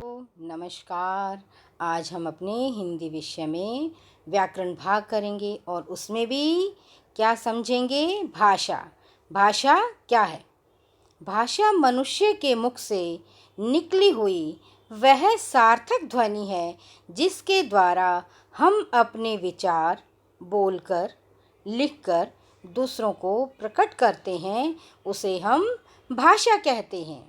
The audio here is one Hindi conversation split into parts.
नमस्कार। आज हम अपने हिंदी विषय में व्याकरण भाग करेंगे और उसमें भी क्या समझेंगे? भाषा। भाषा क्या है? भाषा मनुष्य के मुख से निकली हुई वह सार्थक ध्वनि है जिसके द्वारा हम अपने विचार बोलकर, लिखकर दूसरों को प्रकट करते हैं, उसे हम भाषा कहते हैं।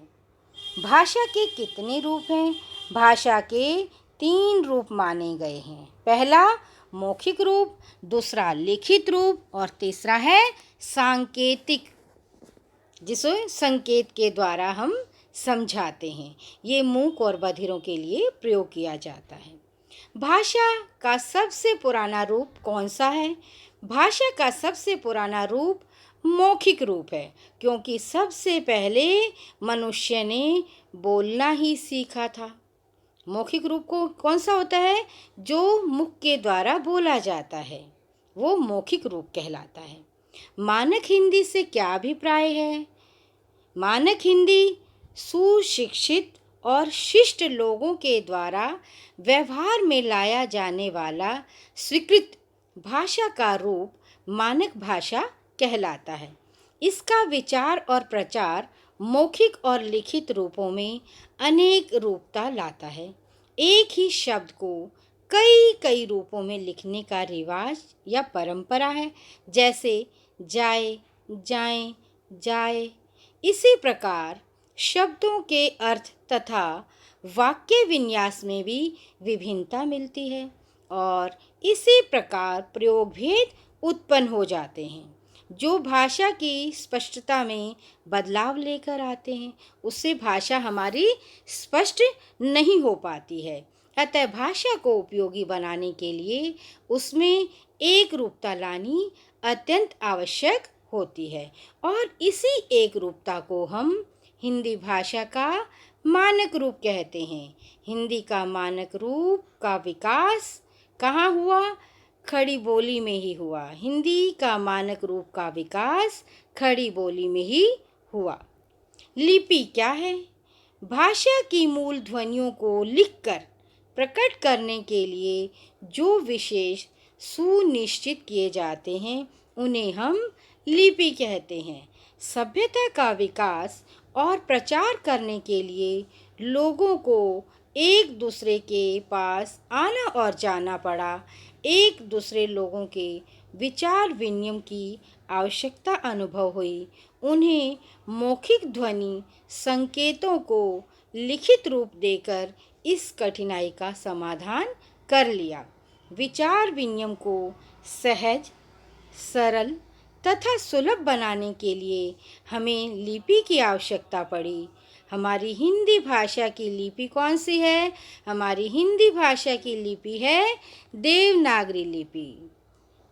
भाषा के कितने रूप हैं? भाषा के 3 रूप माने गए हैं। पहला मौखिक रूप, दूसरा लिखित रूप और तीसरा है सांकेतिक, जिसे संकेत के द्वारा हम समझाते हैं। ये मूक और बधिरों के लिए प्रयोग किया जाता है। भाषा का सबसे पुराना रूप कौन सा है? भाषा का सबसे पुराना रूप मौखिक रूप है, क्योंकि सबसे पहले मनुष्य ने बोलना ही सीखा था। मौखिक रूप को कौन सा होता है? जो मुख के द्वारा बोला जाता है, वो मौखिक रूप कहलाता है। मानक हिंदी से क्या अभिप्राय है? मानक हिंदी सुशिक्षित और शिष्ट लोगों के द्वारा व्यवहार में लाया जाने वाला स्वीकृत भाषा का रूप मानक भाषा कहलाता है। इसका विचार और प्रचार मौखिक और लिखित रूपों में अनेक रूपता लाता है। एक ही शब्द को कई कई रूपों में लिखने का रिवाज या परंपरा है, जैसे जाए, जाएं, जाए। इसी प्रकार शब्दों के अर्थ तथा वाक्य विन्यास में भी विभिन्नता मिलती है और इसी प्रकार प्रयोग भेद उत्पन्न हो जाते हैं, जो भाषा की स्पष्टता में बदलाव लेकर आते हैं। उससे भाषा हमारी स्पष्ट नहीं हो पाती है। अतः भाषा को उपयोगी बनाने के लिए उसमें एक रूपता लानी अत्यंत आवश्यक होती है और इसी एक रूपता को हम हिंदी भाषा का मानक रूप कहते हैं। हिंदी का मानक रूप का विकास कहाँ हुआ? खड़ी बोली में ही हुआ। हिंदी का मानक रूप का विकास खड़ी बोली में ही हुआ। लिपि क्या है? भाषा की मूल ध्वनियों को लिखकर प्रकट करने के लिए जो विशेष सुनिश्चित किए जाते हैं, उन्हें हम लिपि कहते हैं। सभ्यता का विकास और प्रचार करने के लिए लोगों को एक दूसरे के पास आना और जाना पड़ा। एक दूसरे लोगों के विचार विनिमय की आवश्यकता अनुभव हुई। उन्हें मौखिक ध्वनि संकेतों को लिखित रूप देकर इस कठिनाई का समाधान कर लिया। विचार विनिमय को सहज, सरल तथा सुलभ बनाने के लिए हमें लिपि की आवश्यकता पड़ी। हमारी हिंदी भाषा की लिपि कौन सी है? हमारी हिंदी भाषा की लिपि है देवनागरी लिपि।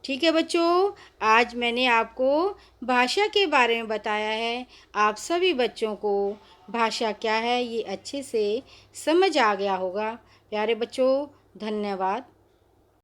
ठीक है बच्चों, आज मैंने आपको भाषा के बारे में बताया है। आप सभी बच्चों को भाषा क्या है ये अच्छे से समझ आ गया होगा। प्यारे बच्चों, धन्यवाद।